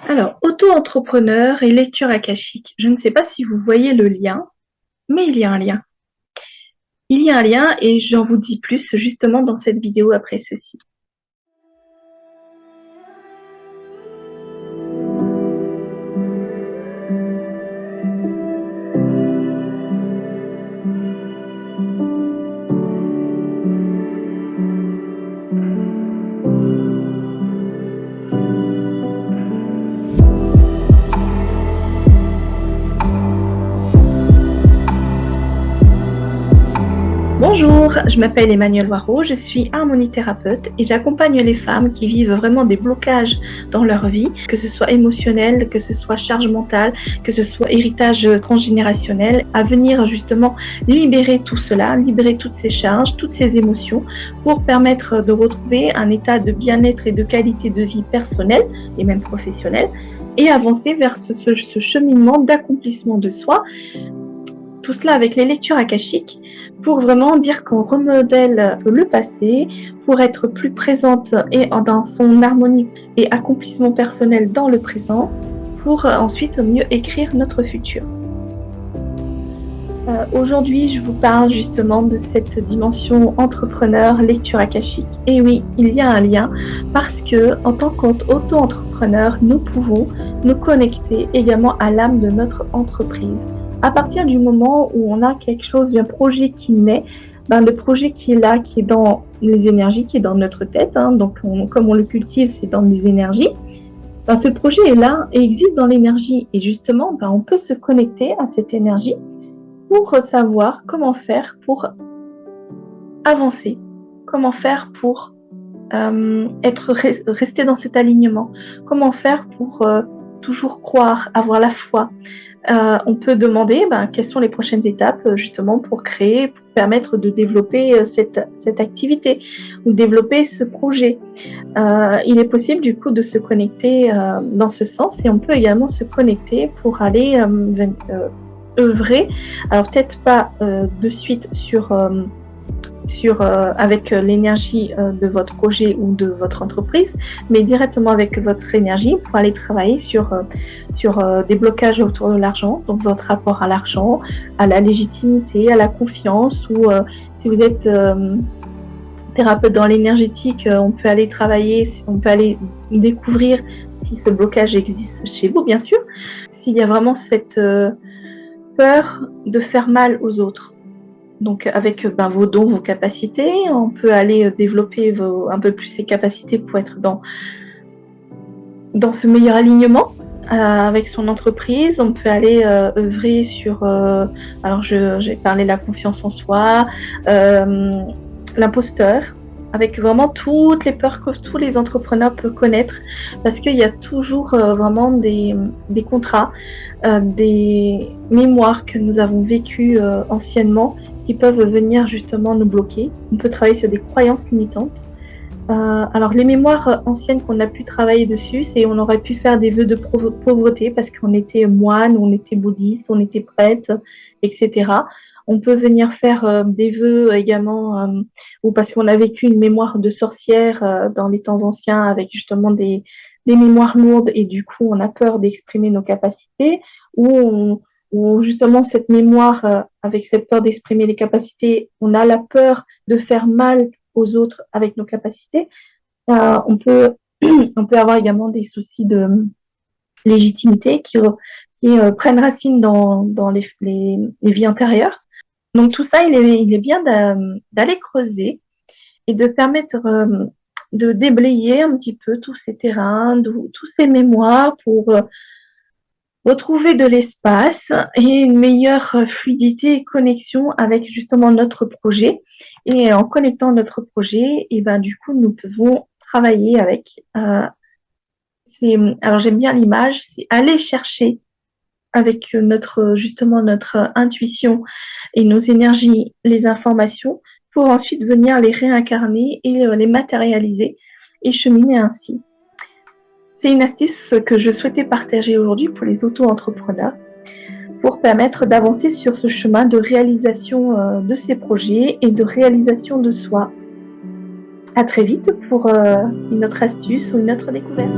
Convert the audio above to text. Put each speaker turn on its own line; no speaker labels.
Alors, auto-entrepreneur et lecture akashique. Je ne sais pas si vous voyez le lien, mais il y a un lien. Il y a un lien et j'en vous dis plus justement dans cette vidéo après ceci. Bonjour, je m'appelle Emmanuelle Waro, je suis harmonithérapeute et j'accompagne les femmes qui vivent vraiment des blocages dans leur vie, que ce soit émotionnel, que ce soit charge mentale, que ce soit héritage transgénérationnel, à venir justement libérer tout cela, libérer toutes ces charges, toutes ces émotions pour permettre de retrouver un état de bien-être et de qualité de vie personnelle et même professionnelle et avancer vers ce cheminement d'accomplissement de soi. Tout cela avec les lectures akashiques pour vraiment dire qu'on remodèle le passé pour être plus présente et dans son harmonie et accomplissement personnel dans le présent pour ensuite mieux écrire notre futur. Aujourd'hui, je vous parle justement de cette dimension entrepreneur, lecture akashique. Et oui, il y a un lien parce que en tant qu'auto-entrepreneur, nous pouvons nous connecter également à l'âme de notre entreprise. À partir du moment où on a quelque chose, un projet qui naît, le projet qui est là, qui est dans les énergies, qui est dans notre tête, donc comme on le cultive, c'est dans les énergies, ce projet est là et existe dans l'énergie. Et justement, on peut se connecter à cette énergie pour savoir comment faire pour avancer, comment faire pour rester dans cet alignement, comment faire pour toujours croire, avoir la foi. On peut demander quelles sont les prochaines étapes justement pour créer, pour permettre de développer cette activité ou développer ce projet. Il est possible du coup de se connecter dans ce sens et on peut également se connecter pour aller œuvrer, alors peut-être pas de suite avec l'énergie de votre projet ou de votre entreprise, mais directement avec votre énergie pour aller travailler sur des blocages autour de l'argent, donc votre rapport à l'argent, à la légitimité, à la confiance, ou si vous êtes thérapeute dans l'énergétique, on peut aller travailler, on peut aller découvrir si ce blocage existe chez vous, bien sûr, s'il y a vraiment cette peur de faire mal aux autres. Donc avec vos dons, vos capacités, on peut aller développer un peu plus ces capacités pour être dans ce meilleur alignement avec son entreprise. On peut aller œuvrer sur, alors j'ai parlé de la confiance en soi, l'imposteur, avec vraiment toutes les peurs que tous les entrepreneurs peuvent connaître, parce qu'il y a toujours vraiment des contrats, des mémoires que nous avons vécues anciennement qui peuvent venir justement nous bloquer. On peut travailler sur des croyances limitantes. Alors les mémoires anciennes qu'on a pu travailler dessus, c'est on aurait pu faire des vœux de pauvreté parce qu'on était moine, on était bouddhiste, on était prêtre, etc. On peut venir faire des vœux également, ou parce qu'on a vécu une mémoire de sorcière dans les temps anciens avec justement des mémoires lourdes et du coup on a peur d'exprimer nos capacités, ou justement cette mémoire avec cette peur d'exprimer les capacités, on a la peur de faire mal aux autres avec nos capacités. On peut avoir également des soucis de légitimité qui prennent racine dans les vies antérieures. Donc tout ça, il est bien d'aller creuser et de permettre de déblayer un petit peu tous ces terrains, tous ces mémoires pour retrouver de l'espace et une meilleure fluidité et connexion avec justement notre projet. Et en connectant notre projet, et du coup, nous pouvons travailler avec. Alors j'aime bien l'image, c'est aller chercher avec justement notre intuition et nos énergies, les informations, pour ensuite venir les réincarner et les matérialiser et cheminer ainsi. C'est une astuce que je souhaitais partager aujourd'hui pour les auto-entrepreneurs pour permettre d'avancer sur ce chemin de réalisation de ces projets et de réalisation de soi. À très vite pour une autre astuce ou une autre découverte.